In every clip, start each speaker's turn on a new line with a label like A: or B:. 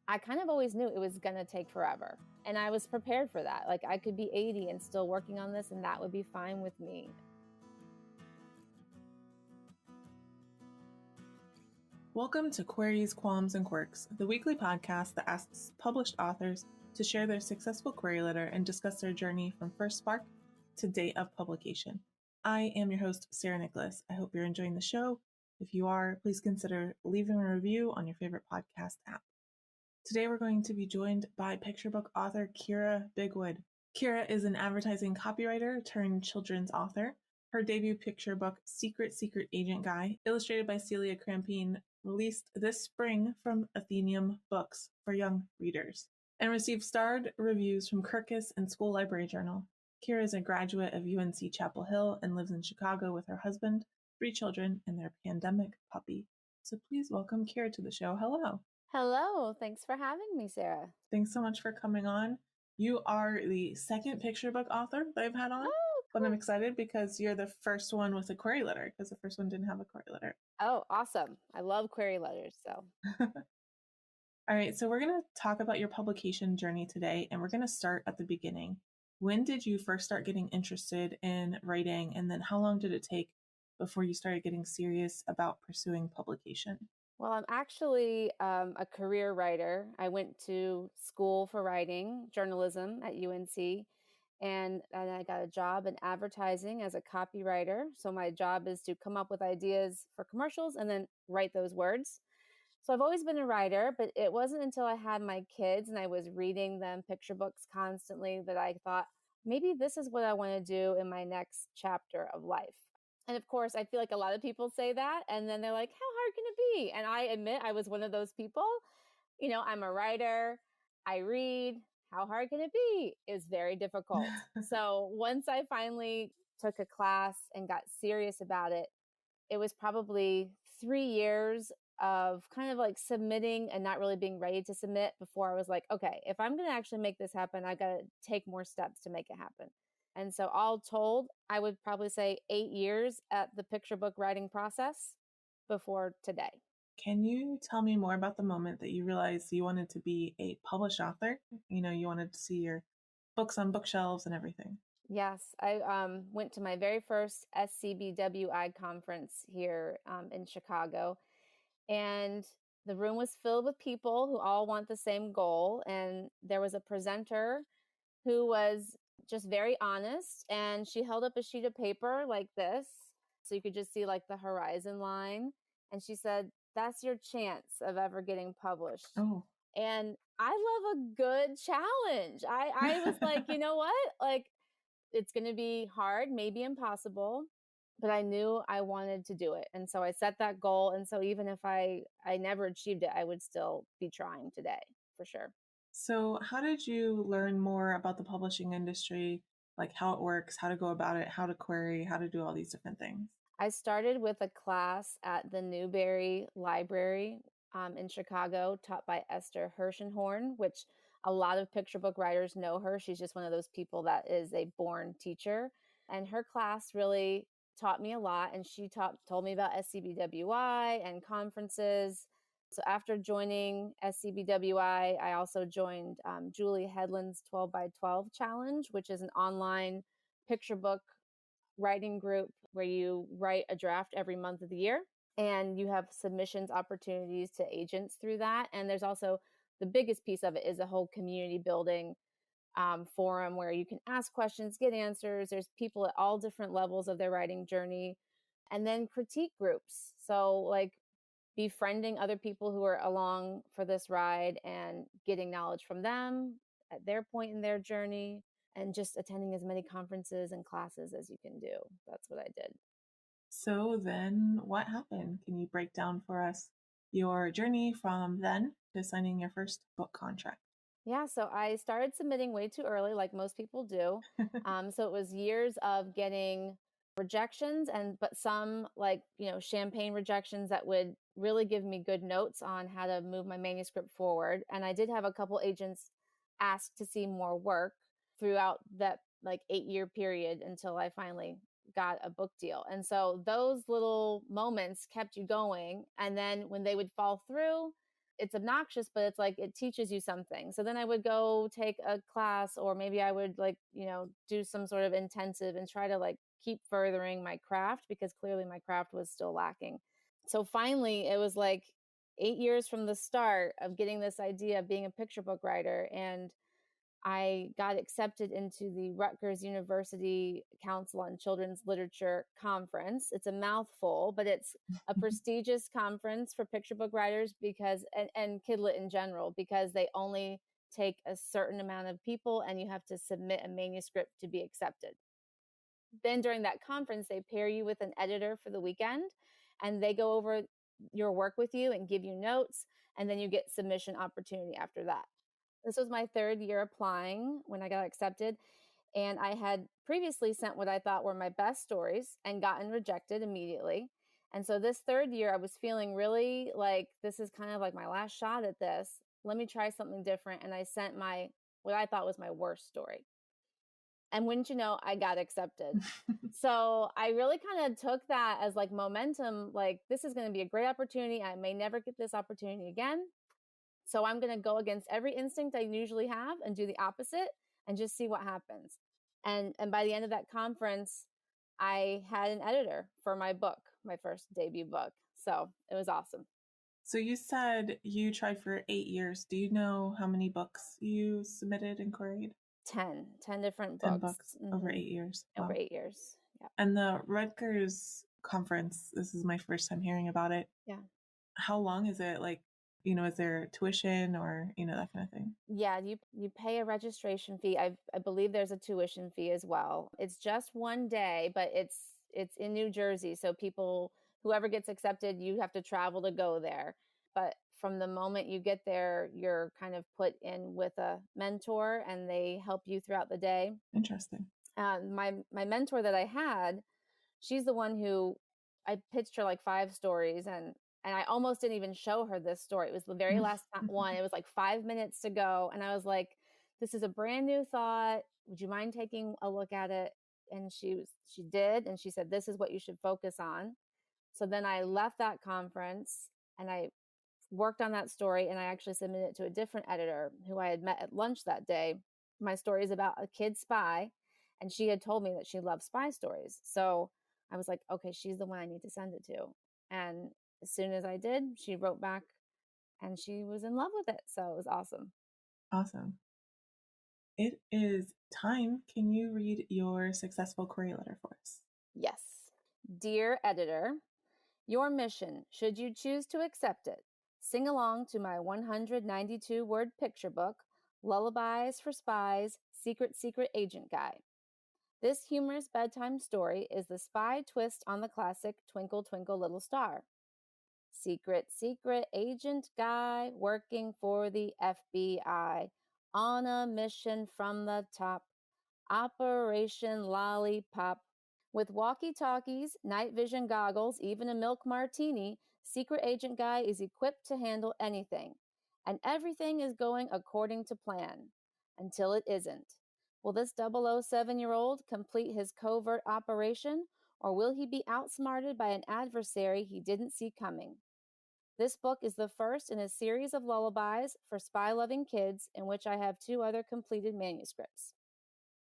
A: I kind of always knew it was going to take forever. And I was prepared for that. Like I could be 80 and still working on this, and that would be fine with me.
B: Welcome to Queries, Qualms, and Quirks, the weekly podcast that asks published authors to share their successful query letter and discuss their journey from first spark to date of publication. I am your host, Sarah Nicolas. I hope you're enjoying the show. If you are, please consider leaving a review on your favorite podcast app. Today we're going to be joined by picture book author Kira Bigwood. Kira is an advertising copywriter turned children's author. Her debut picture book, Secret Agent Guy, illustrated by Celia Krampien, released this spring from Atheneum Books for young readers, and received starred reviews from Kirkus and School Library Journal. Kira is a graduate of UNC Chapel Hill and lives in Chicago with her husband, 3 children, and their pandemic puppy. So please welcome Kira to the show. Hello.
A: Hello. Thanks for having me, Sarah.
B: Thanks so much for coming on. You are the second picture book author that I've had on.
A: Oh, cool.
B: But I'm excited because you're the first one with a query letter, because the first one didn't have a query letter.
A: Oh, awesome. I love query letters. So,
B: All right, so we're going to talk about your publication journey today, and we're going to start at the beginning. When did you first start getting interested in writing, and then how long did it take before you started getting serious about pursuing publication?
A: Well, I'm actually a career writer. I went to school for writing, journalism at UNC, and I got a job in advertising as a copywriter. So my job is to come up with ideas for commercials and then write those words. So I've always been a writer, but it wasn't until I had my kids and I was reading them picture books constantly that I thought, maybe this is what I want to do in my next chapter of life. And of course, I feel like a lot of people say that, and then they're like, how hard can it be? And I admit I was one of those people. You know, I'm a writer. I read. How hard can it be? It's very difficult. So once I finally took a class and got serious about it, it was probably 3 years of kind of like submitting and not really being ready to submit before I was like, okay, if I'm going to actually make this happen, I've got to take more steps to make it happen. And so all told, I would probably say 8 years at the picture book writing process before today.
B: Can you tell me more about the moment that you realized you wanted to be a published author? You know, you wanted to see your books on bookshelves and everything.
A: Yes, I went to my very first SCBWI conference here in Chicago, and the room was filled with people who all want the same goal. And there was a presenter who was just very honest, and she held up a sheet of paper like this, so you could just see like the horizon line. And she said, that's your chance of ever getting published.
B: Oh.
A: And I love a good challenge. I was like, you know what? Like, it's going to be hard, maybe impossible, but I knew I wanted to do it. And so I set that goal. And so even if I never achieved it, I would still be trying today for sure.
B: So how did you learn more about the publishing industry, like how it works, how to go about it, how to query, how to do all these different things?
A: I started with a class at the Newberry Library in Chicago, taught by Esther Hershenhorn, which a lot of picture book writers know her. She's just one of those people that is a born teacher. And her class really taught me a lot. And she told me about SCBWI and conferences. So after joining SCBWI, I also joined Julie Headland's 12 by 12 challenge, which is an online picture book writing group where you write a draft every month of the year, and you have submissions opportunities to agents through that. And there's also the biggest piece of it is a whole community building forum where you can ask questions, get answers. There's people at all different levels of their writing journey, and then critique groups. So like befriending other people who are along for this ride and getting knowledge from them at their point in their journey, and just attending as many conferences and classes as you can do. That's what I did.
B: So then what happened? Can you break down for us your journey from then to signing your first book contract?
A: Yeah, so I started submitting way too early, like most people do. So it was years of getting rejections, but some like, champagne rejections that would really give me good notes on how to move my manuscript forward. And I did have a couple agents ask to see more work throughout that like 8-year period until I finally got a book deal. And so those little moments kept you going. And then when they would fall through, it's obnoxious, but it's like it teaches you something. So then I would go take a class, or maybe I would like, do some sort of intensive and try to like keep furthering my craft, because clearly my craft was still lacking. So finally, it was like 8 years from the start of getting this idea of being a picture book writer, and I got accepted into the Rutgers University Council on Children's Literature Conference. It's a mouthful, but it's a prestigious conference for picture book writers and kid lit in general, because they only take a certain amount of people and you have to submit a manuscript to be accepted. Then during that conference, they pair you with an editor for the weekend, and they go over your work with you and give you notes, and then you get submission opportunity after that. This was my third year applying when I got accepted. And I had previously sent what I thought were my best stories and gotten rejected immediately. And so this third year, I was feeling really like this is kind of like my last shot at this. Let me try something different. And I sent what I thought was my worst story. And wouldn't you know, I got accepted. So I really kind of took that as like momentum, like this is going to be a great opportunity. I may never get this opportunity again. So I'm going to go against every instinct I usually have and do the opposite and just see what happens. And by the end of that conference, I had an editor for my book, my first debut book. So it was awesome.
B: So you said you tried for 8 years. Do you know how many books you submitted and queried?
A: 10 different
B: 10
A: books.
B: books over 8 years.
A: Over
B: Wow.
A: 8 years. Yeah.
B: And the Rutgers conference, this is my first time hearing about it.
A: Yeah.
B: How long is it? Like, is there tuition or, that kind of thing?
A: Yeah, you pay a registration fee. I believe there's a tuition fee as well. It's just one day, but it's in New Jersey. So whoever gets accepted, you have to travel to go there. But from the moment you get there, you're kind of put in with a mentor and they help you throughout the day.
B: Interesting.
A: My mentor that I had, she's the one who I pitched her like 5 stories, and I almost didn't even show her this story. It was the very last one. It was like 5 minutes to go. And I was like, this is a brand new thought. Would you mind taking a look at it? And she did. And she said, this is what you should focus on. So then I left that conference and I worked on that story, and I actually submitted it to a different editor who I had met at lunch that day. My story is about a kid spy, and she had told me that she loved spy stories. So I was like, okay, she's the one I need to send it to. And as soon as I did, she wrote back and she was in love with it. So it was awesome.
B: Awesome. It is time. Can you read your successful query letter for us?
A: Yes. Dear editor, your mission, should you choose to accept it, sing along to my 192-word picture book, Lullabies for Spies, Secret Agent Guy. This humorous bedtime story is the spy twist on the classic Twinkle Twinkle Little Star. Secret agent guy working for the FBI on a mission from the top. Operation Lollipop. With walkie-talkies, night vision goggles, even a milk martini, Secret Agent Guy is equipped to handle anything. And everything is going according to plan. Until it isn't. Will this 007-year-old complete his covert operation, or will he be outsmarted by an adversary he didn't see coming? This book is the first in a series of lullabies for spy-loving kids in which I have 2 other completed manuscripts.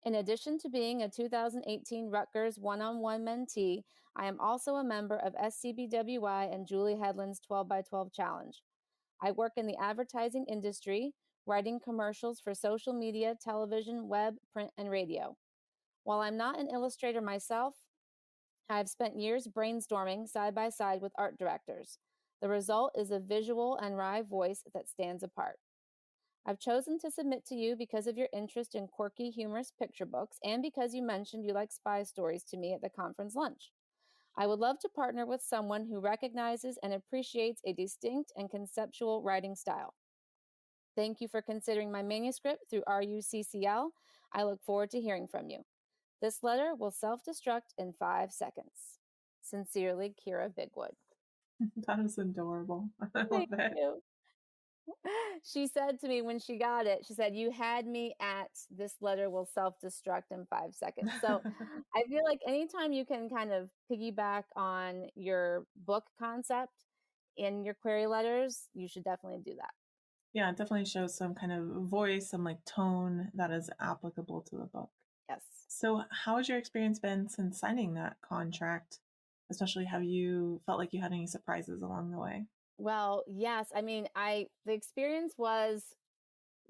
A: In addition to being a 2018 Rutgers one-on-one mentee, I am also a member of SCBWI and Julie Headland's 12x12 Challenge. I work in the advertising industry, writing commercials for social media, television, web, print, and radio. While I'm not an illustrator myself, I have spent years brainstorming side by side with art directors. The result is a visual and wry voice that stands apart. I've chosen to submit to you because of your interest in quirky, humorous picture books and because you mentioned you like spy stories to me at the conference lunch. I would love to partner with someone who recognizes and appreciates a distinct and conceptual writing style. Thank you for considering my manuscript through RUCCL. I look forward to hearing from you. This letter will self-destruct in 5 seconds. Sincerely, Kira Bigwood.
B: That is adorable. I love
A: Thank
B: it.
A: you. She said to me when she got it, she said, you had me at this letter will self-destruct in 5 seconds. So I feel like anytime you can kind of piggyback on your book concept in your query letters, you should definitely do that.
B: Yeah, it definitely shows some kind of voice, some like tone that is applicable to the book.
A: Yes.
B: So, how has your experience been since signing that contract? Especially, have you felt like you had any surprises along the way?
A: Well, yes. I mean, the experience was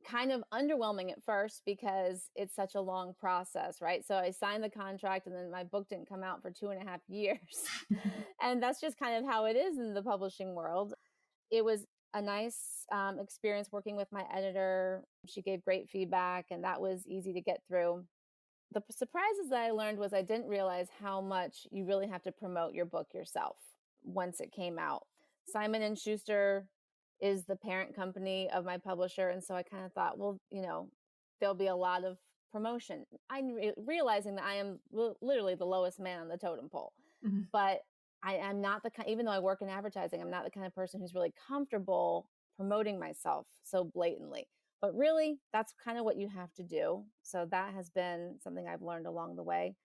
A: kind of underwhelming at first because it's such a long process, right? So I signed the contract and then my book didn't come out for 2.5 years. And that's just kind of how it is in the publishing world. It was a nice experience working with my editor. She gave great feedback, and that was easy to get through. The surprises that I learned was I didn't realize how much you really have to promote your book yourself once it came out. Simon and Schuster is the parent company of my publisher, and so I kind of thought, well, there'll be a lot of promotion. I'm realizing that I am literally the lowest man on the totem pole,
B: Mhm.
A: but I am not the kind, even though I work in advertising, I'm not the kind of person who's really comfortable promoting myself so blatantly. But really, that's kind of what you have to do. So that has been something I've learned along the way.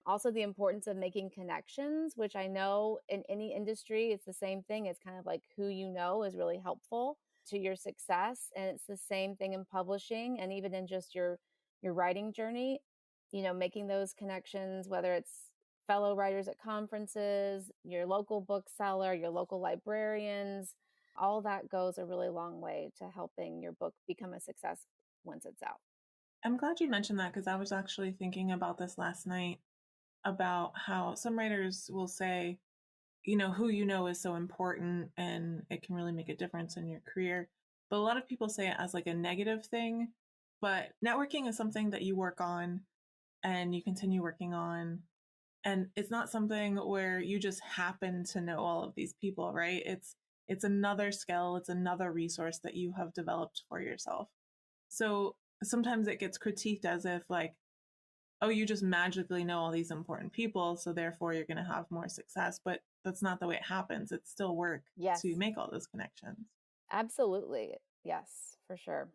A: Also, the importance of making connections, which I know in any industry, it's the same thing. It's kind of like who you know is really helpful to your success. And it's the same thing in publishing and even in just your writing journey, making those connections, whether it's fellow writers at conferences, your local bookseller, your local librarians, all that goes a really long way to helping your book become a success once it's out.
B: I'm glad you mentioned that because I was actually thinking about this last night about how some writers will say, who you know is so important and it can really make a difference in your career. But a lot of people say it as like a negative thing. But networking is something that you work on and you continue working on. And it's not something where you just happen to know all of these people, right? It's another skill, it's another resource that you have developed for yourself. So sometimes it gets critiqued as if like, oh, you just magically know all these important people, so therefore you're going to have more success. But that's not the way it happens. It's still work
A: Yes,
B: to make all those connections.
A: absolutely. Yes, for sure.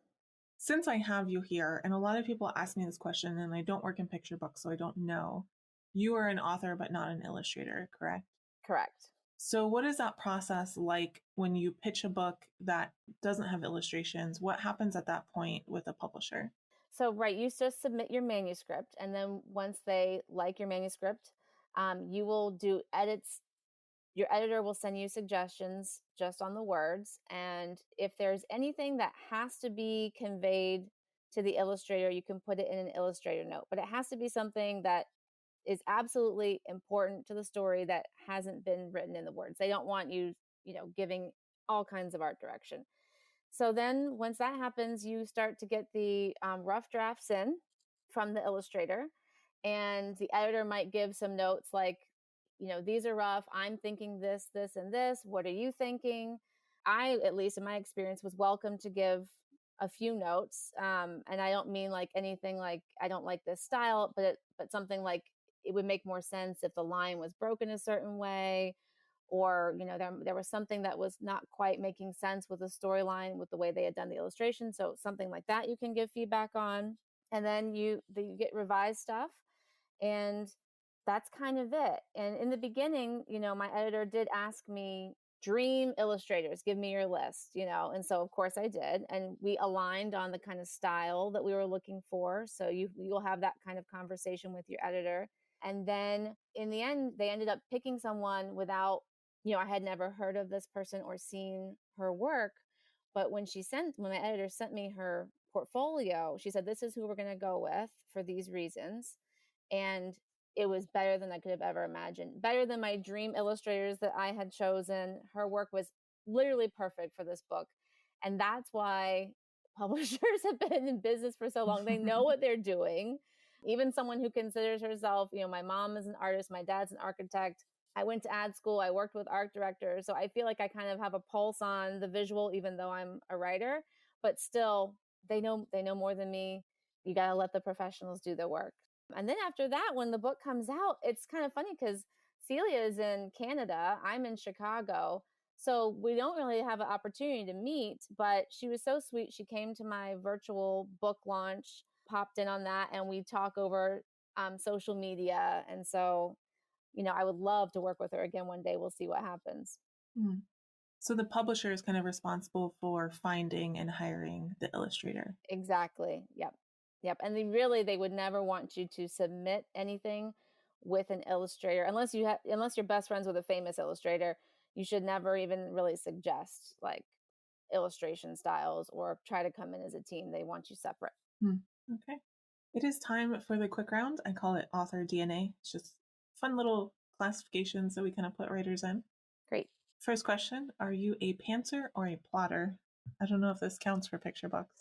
B: Since I have you here, and a lot of people ask me this question, and I don't work in picture books, so I don't know. You are an author, but not an illustrator, correct?
A: Correct.
B: So, what is that process like when you pitch a book that doesn't have illustrations? What happens at that point with a publisher?
A: So, right, you just submit your manuscript, and then once they like your manuscript, you will do edits. Your editor will send you suggestions just on the words. And if there's anything that has to be conveyed to the illustrator, you can put it in an illustrator note. But it has to be something that is absolutely important to the story that hasn't been written in the words. They don't want you, giving all kinds of art direction. So then once that happens, you start to get the rough drafts in from the illustrator, and the editor might give some notes like, these are rough. I'm thinking this, this, and this. What are you thinking? I, at least in my experience, was welcome to give a few notes. And I don't mean like anything like I don't like this style, but something like it would make more sense if the line was broken a certain way, or there was something that was not quite making sense with the storyline with the way they had done the illustration. So something like that you can give feedback on, and then you get revised stuff, and that's kind of it. And in the beginning, my editor did ask me, dream illustrators, give me your list, and so of course I did, and we aligned on the kind of style that we were looking for. So you'll have that kind of conversation with your editor. And then in the end, they ended up picking someone without, I had never heard of this person or seen her work. But when my editor sent me her portfolio, she said, this is who we're going to go with for these reasons. And it was better than I could have ever imagined. Better than my dream illustrators that I had chosen. Her work was literally perfect for this book. And that's why publishers have been in business for so long. They know what they're doing. Even someone who considers herself, my mom is an artist, my dad's an architect. I went to ad school, I worked with art directors. So I feel like I kind of have a pulse on the visual, even though I'm a writer, but still they know more than me. You got to let the professionals do their work. And then after that, when the book comes out, it's kind of funny because Celia is in Canada, I'm in Chicago. So we don't really have an opportunity to meet, but she was so sweet. She came to my virtual book launch, popped in on that, and we talk over social media. And so, I would love to work with her again one day. We'll see what happens.
B: Hmm. So the publisher is kind of responsible for finding and hiring the illustrator.
A: Exactly. Yep. Yep. And they would never want you to submit anything with an illustrator unless you're best friends with a famous illustrator. You should never even really suggest like illustration styles or try to come in as a team. They want you separate.
B: Okay. It is time for the quick round. I call it author DNA. It's just fun little classifications that we kind of put writers in.
A: Great.
B: First question, are you a pantser or a plotter? I don't know if this counts for picture books.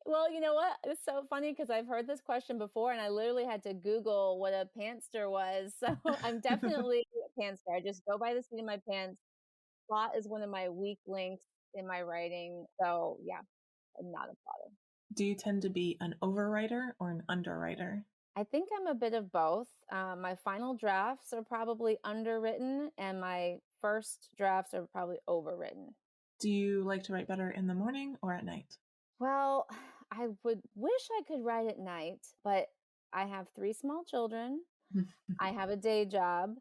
A: Well, you know what? It's so funny because I've heard this question before and I literally had to Google what a pantster was. So I'm definitely a pantster. I just go by the seat of my pants. Plot is one of my weak links in my writing. So yeah, I'm not a plotter.
B: Do you tend to be an overwriter or an underwriter?
A: I think I'm a bit of both. My final drafts are probably underwritten, and my first drafts are probably overwritten.
B: Do you like to write better in the morning or at night?
A: Well, I would wish I could write at night, but I have 3 small children. I have a day job.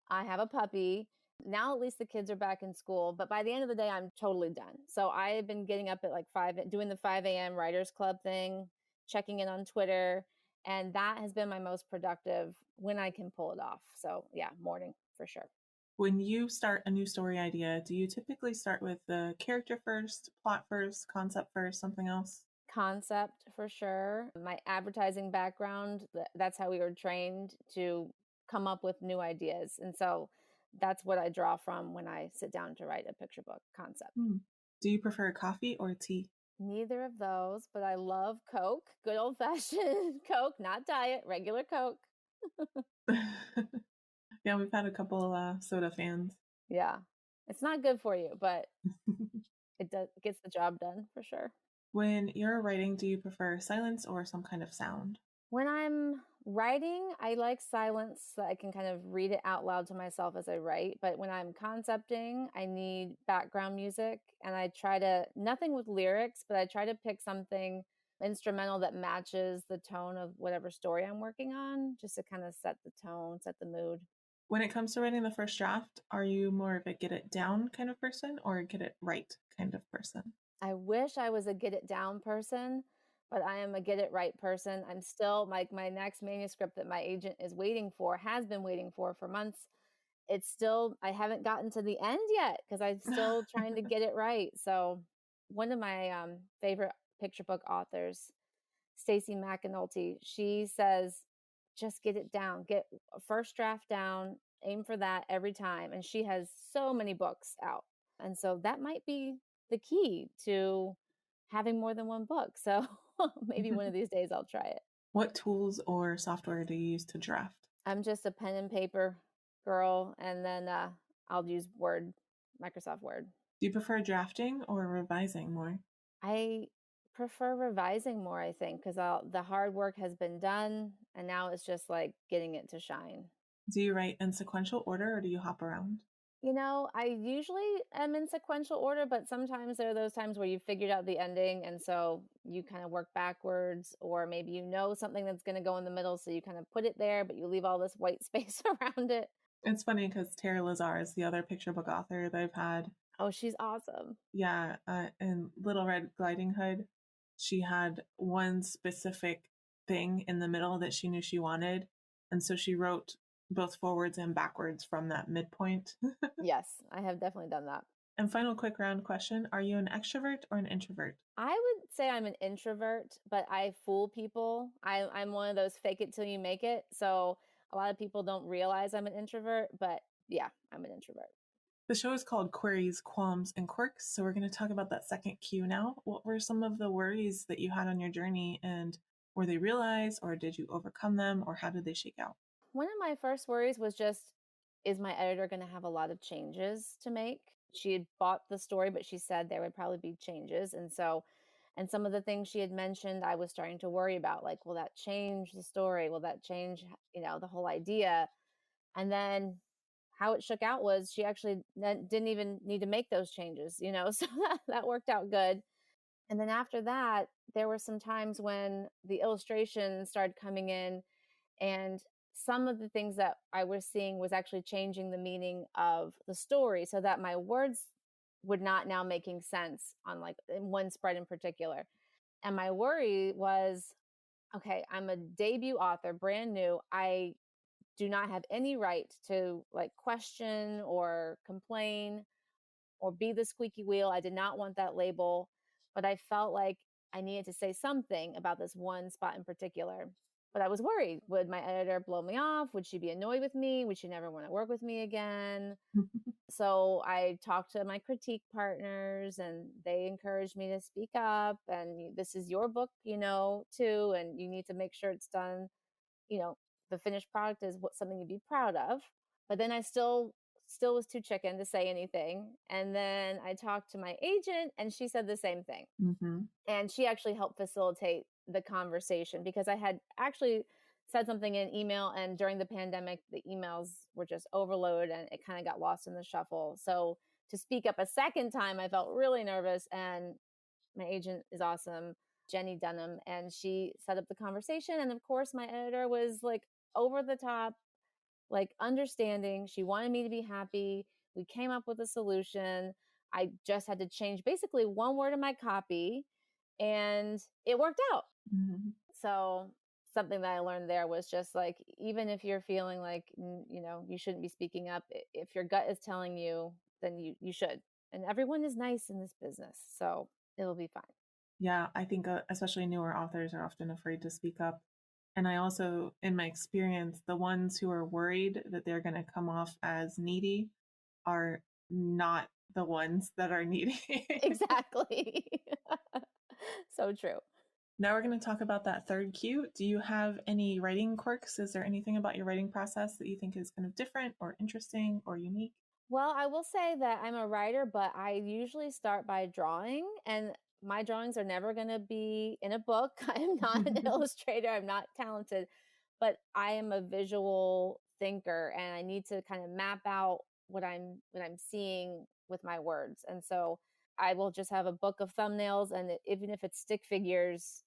A: I have a puppy. Now at least the kids are back in school, but by the end of the day, I'm totally done. So I've been getting up at like 5, doing the 5 a.m. Writers Club thing, checking in on Twitter, and that has been my most productive when I can pull it off. So yeah, morning for sure.
B: When you start a new story idea, do you typically start with the character first, plot first, concept first, something else?
A: Concept for sure. My advertising background, that's how we were trained to come up with new ideas. And so that's what I draw from when I sit down to write a picture book concept.
B: Do you prefer coffee or tea?
A: Neither of those, but I love Coke, good old fashioned Coke, not diet, regular Coke.
B: Yeah, we've had a couple soda fans.
A: Yeah. It's not good for you, but it gets the job done for sure.
B: When you're writing, do you prefer silence or some kind of sound?
A: When I'm writing, I like silence so I can kind of read it out loud to myself as I write. But when I'm concepting, I need background music and I try to, nothing with lyrics, but I try to pick something instrumental that matches the tone of whatever story I'm working on, just to kind of set the tone, set the mood.
B: When it comes to writing the first draft, are you more of a get it down kind of person or a get it right kind of person?
A: I wish I was a get it down person, but I am a get it right person. I'm still like my next manuscript that my agent is waiting for, has been waiting for months. It's still, I haven't gotten to the end yet because I'm still trying to get it right. So one of my favorite picture book authors, Stacey McAnulty, she says, just get it down, get a first draft down, aim for that every time. And she has so many books out. And so that might be the key to having more than one book. So maybe one of these days I'll try it.
B: What tools or software do you use to draft?
A: I'm just a pen and paper girl. And then I'll use Word, Microsoft Word.
B: Do you prefer drafting or revising more?
A: I prefer revising more, I think, because the hard work has been done and now it's just like getting it to shine.
B: Do you write in sequential order or do you hop around?
A: You know, I usually am in sequential order, but sometimes there are those times where you figured out the ending and so you kind of work backwards, or maybe you know something that's going to go in the middle, so you kind of put it there, but you leave all this white space around it.
B: It's funny because Tara Lazar is the other picture book author that I've had.
A: Oh, she's awesome.
B: Yeah, in Little Red Gliding Hood, she had one specific thing in the middle that she knew she wanted. And so she wrote both forwards and backwards from that midpoint.
A: Yes, I have definitely done that.
B: And final quick round question, are you an extrovert or an introvert?
A: I would say I'm an introvert, but I fool people. I'm one of those fake it till you make it. So a lot of people don't realize I'm an introvert, but yeah, I'm an introvert.
B: The show is called Queries, Qualms, and Quirks. So we're going to talk about that second Q now. What were some of the worries that you had on your journey, and were they realized, or did you overcome them, or how did they shake out?
A: One of my first worries was just, is my editor going to have a lot of changes to make? She had bought the story, but she said there would probably be changes. And some of the things she had mentioned, I was starting to worry about, like, will that change the story? Will that change, the whole idea? And then how it shook out was she actually didn't even need to make those changes, so that worked out good. And then after that, there were some times when the illustrations started coming in, and some of the things that I was seeing was actually changing the meaning of the story, so that my words were not now making sense on like in one spread in particular. And my worry was, okay, I'm a debut author, brand new. I do not have any right to like question or complain or be the squeaky wheel. I did not want that label, but I felt like I needed to say something about this one spot in particular. But I was worried. Would my editor blow me off? Would she be annoyed with me? Would she never want to work with me again? So I talked to my critique partners and they encouraged me to speak up, and this is your book, too, and you need to make sure it's done, the finished product is something to be proud of. But then I still was too chicken to say anything. And then I talked to my agent and she said the same thing.
B: Mm-hmm.
A: And she actually helped facilitate the conversation because I had actually said something in email, and during the pandemic, the emails were just overloaded and it kind of got lost in the shuffle. So to speak up a second time, I felt really nervous, and my agent is awesome, Jenny Dunham, and she set up the conversation. And of course, my editor was like over the top, like understanding. She wanted me to be happy. We came up with a solution. I just had to change basically one word in my copy and it worked out.
B: Mm-hmm.
A: So something that I learned there was just like, even if you're feeling like, you shouldn't be speaking up, if your gut is telling you, then you should. And everyone is nice in this business. So it'll be fine.
B: Yeah, I think especially newer authors are often afraid to speak up. And I also, in my experience, the ones who are worried that they're going to come off as needy are not the ones that are needy.
A: Exactly. So true.
B: Now we're going to talk about that third cue. Do you have any writing quirks? Is there anything about your writing process that you think is kind of different or interesting or unique?
A: Well, I will say that I'm a writer, but I usually start by drawing, and my drawings are never going to be in a book. I am not an illustrator. I'm not talented, but I am a visual thinker, and I need to kind of map out what I'm seeing with my words. And so I will just have a book of thumbnails, and even if it's stick figures,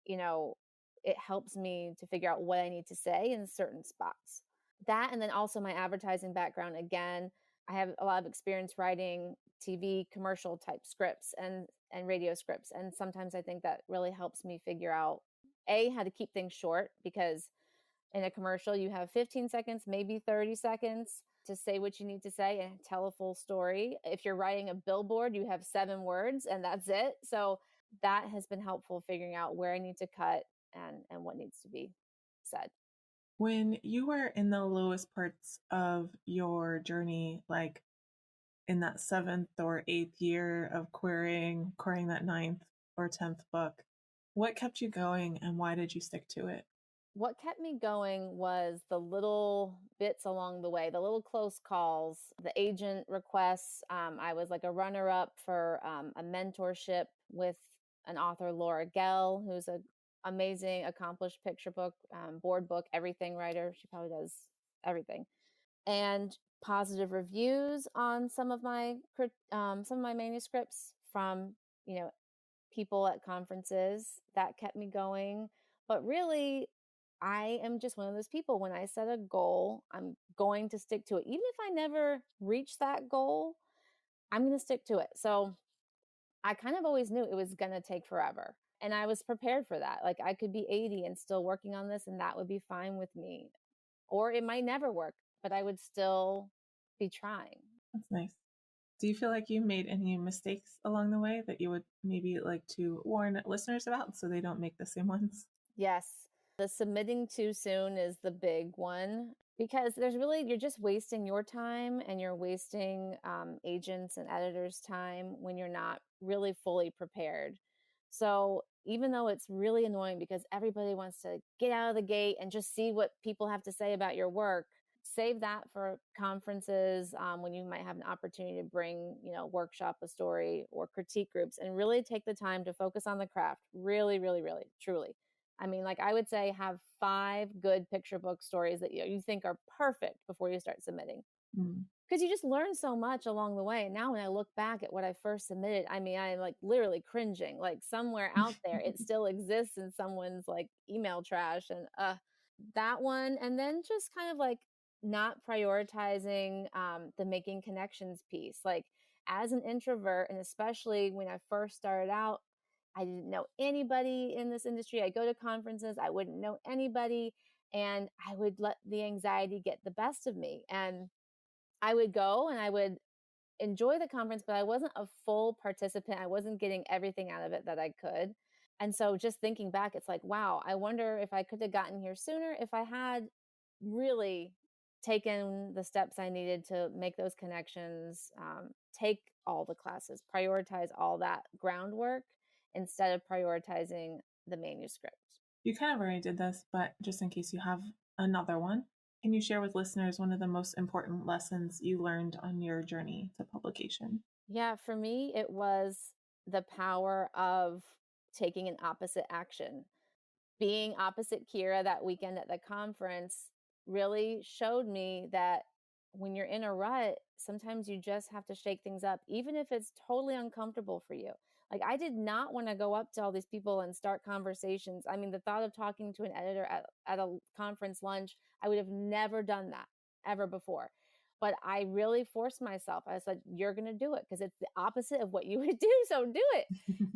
A: you know, it helps me to figure out what I need to say in certain spots. That, and then also my advertising background. Again, I have a lot of experience writing TV commercial type scripts and radio scripts. And sometimes I think that really helps me figure out how to keep things short, because in a commercial you have 15 seconds, maybe 30 seconds to say what you need to say and tell a full story. If you're writing a billboard, you have 7 words and that's it. So that has been helpful figuring out where I need to cut and what needs to be said.
B: When you were in the lowest parts of your journey, like in that 7th or 8th year of querying that 9th or 10th book, what kept you going and why did you stick to it?
A: What kept me going was the little bits along the way, the little close calls, the agent requests. I was like a runner up for a mentorship with an author, Laura Gell, who's an amazing, accomplished picture book, board book, everything writer. She probably does everything. And positive reviews on some of my manuscripts from people at conferences. That kept me going. But really, I am just one of those people. When I set a goal, I'm going to stick to it. Even if I never reach that goal, I'm going to stick to it. So I kind of always knew it was going to take forever. And I was prepared for that. Like I could be 80 and still working on this, and that would be fine with me. Or it might never work, but I would still be trying.
B: That's nice. Do you feel like you made any mistakes along the way that you would maybe like to warn listeners about so they don't make the same ones?
A: Yes. The submitting too soon is the big one, because you're just wasting your time and you're wasting agents and editors' time when you're not really fully prepared. So even though it's really annoying because everybody wants to get out of the gate and just see what people have to say about your work, save that for conferences, when you might have an opportunity to bring, workshop a story or critique groups, and really take the time to focus on the craft. Really, really, really, truly. I mean, like I would say have 5 good picture book stories that you think are perfect before you start submitting. Because you just learn so much along the way. And now when I look back at what I first submitted, I mean, I'm like literally cringing, like somewhere out there, it still exists in someone's like email trash, and that one. And then just kind of like not prioritizing the making connections piece. Like as an introvert, and especially when I first started out, I didn't know anybody in this industry. I go to conferences, I wouldn't know anybody, and I would let the anxiety get the best of me. And I would go and I would enjoy the conference, but I wasn't a full participant. I wasn't getting everything out of it that I could. And so just thinking back, it's like, wow, I wonder if I could have gotten here sooner if I had really taken the steps I needed to make those connections, take all the classes, prioritize all that groundwork instead of prioritizing the manuscript.
B: You kind of already did this, but just in case you have another one, can you share with listeners one of the most important lessons you learned on your journey to publication?
A: Yeah, for me, it was the power of taking an opposite action. Being opposite Kira that weekend at the conference really showed me that when you're in a rut, sometimes you just have to shake things up, even if it's totally uncomfortable for you. Like, I did not want to go up to all these people and start conversations. I mean, the thought of talking to an editor at a conference lunch, I would have never done that ever before. But I really forced myself. I said, you're going to do it because it's the opposite of what you would do. So do it.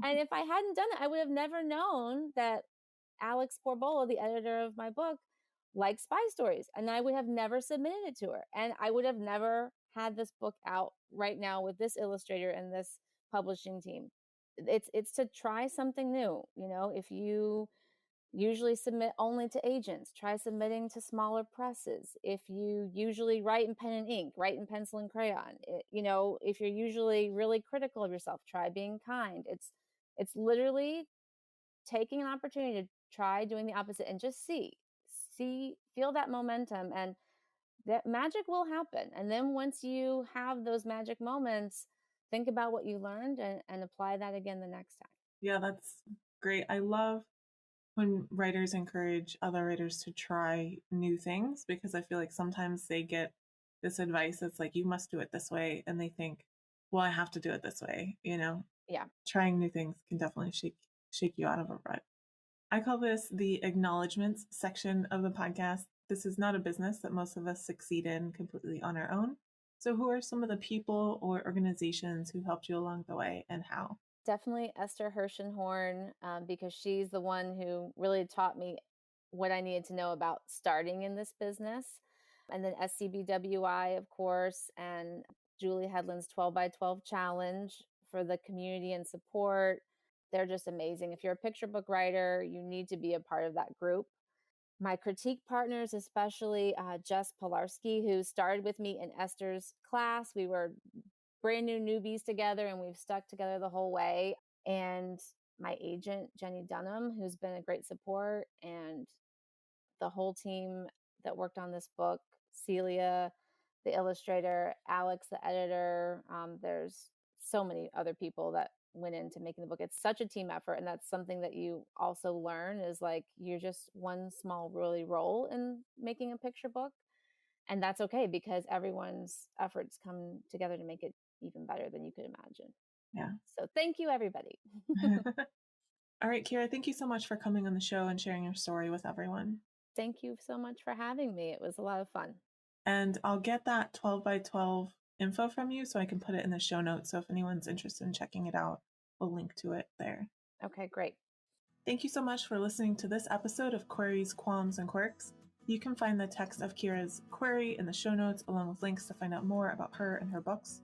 A: And if I hadn't done it, I would have never known that Alex Borbola, the editor of my book, liked spy stories, and I would have never submitted it to her. And I would have never had this book out right now with this illustrator and this publishing team. It's to try something new. You know, if you usually submit only to agents, try submitting to smaller presses. If you usually write in pen and ink, write in pencil and crayon. You know, if you're usually really critical of yourself, try being kind. It's literally taking an opportunity to try doing the opposite and just feel that momentum, and that magic will happen. And then once you have those magic moments, think about what you learned and apply that again the next time.
B: Yeah, that's great. I love when writers encourage other writers to try new things, because I feel like sometimes they get this advice that's like, you must do it this way. And they think, well, I have to do it this way. You know,
A: Yeah.
B: trying new things can definitely shake you out of a rut. I call this the acknowledgements section of the podcast. This is not a business that most of us succeed in completely on our own. So who are some of the people or organizations who helped you along the way, and how?
A: Definitely Esther Hershenhorn, because she's the one who really taught me what I needed to know about starting in this business. And then SCBWI, of course, and Julie Hedlund's 12 by 12 challenge for the community and support. They're just amazing. If you're a picture book writer, you need to be a part of that group. My critique partners, especially Jess Pilarski, who started with me in Esther's class. We were brand new newbies together, and we've stuck together the whole way. And my agent, Jenny Dunham, who's been a great support, and the whole team that worked on this book, Celia, the illustrator, Alex, the editor. There's so many other people that went into making the book. It's such a team effort. And that's something that you also learn is like, you're just one small really role in making a picture book. And that's okay, because everyone's efforts come together to make it even better than you could imagine.
B: Yeah.
A: So thank you, everybody.
B: All right, Kira, thank you so much for coming on the show and sharing your story with everyone.
A: Thank you so much for having me. It was a lot of fun.
B: And I'll get that 12 by 12 info from you so I can put it in the show notes. So if anyone's interested in checking it out, we'll link to it there.
A: Okay, great.
B: Thank you so much for listening to this episode of Queries, Qualms, and Quirks. You can find the text of Kira's query in the show notes, along with links to find out more about her and her books.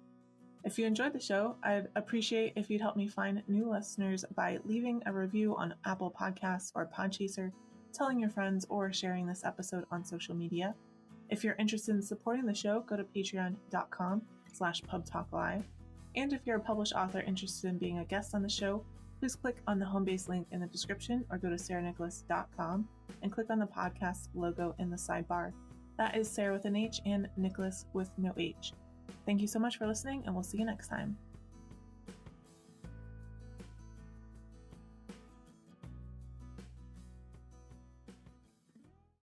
B: If you enjoyed the show, I'd appreciate if you'd help me find new listeners by leaving a review on Apple Podcasts or Podchaser, telling your friends, or sharing this episode on social media. If you're interested in supporting the show, go to patreon.com/pubtalklive. And if you're a published author interested in being a guest on the show, please click on the home base link in the description, or go to sarahnicolas.com and click on the podcast logo in the sidebar. That is Sarah with an H and Nicolas with no H. Thank you so much for listening, and we'll see you next time.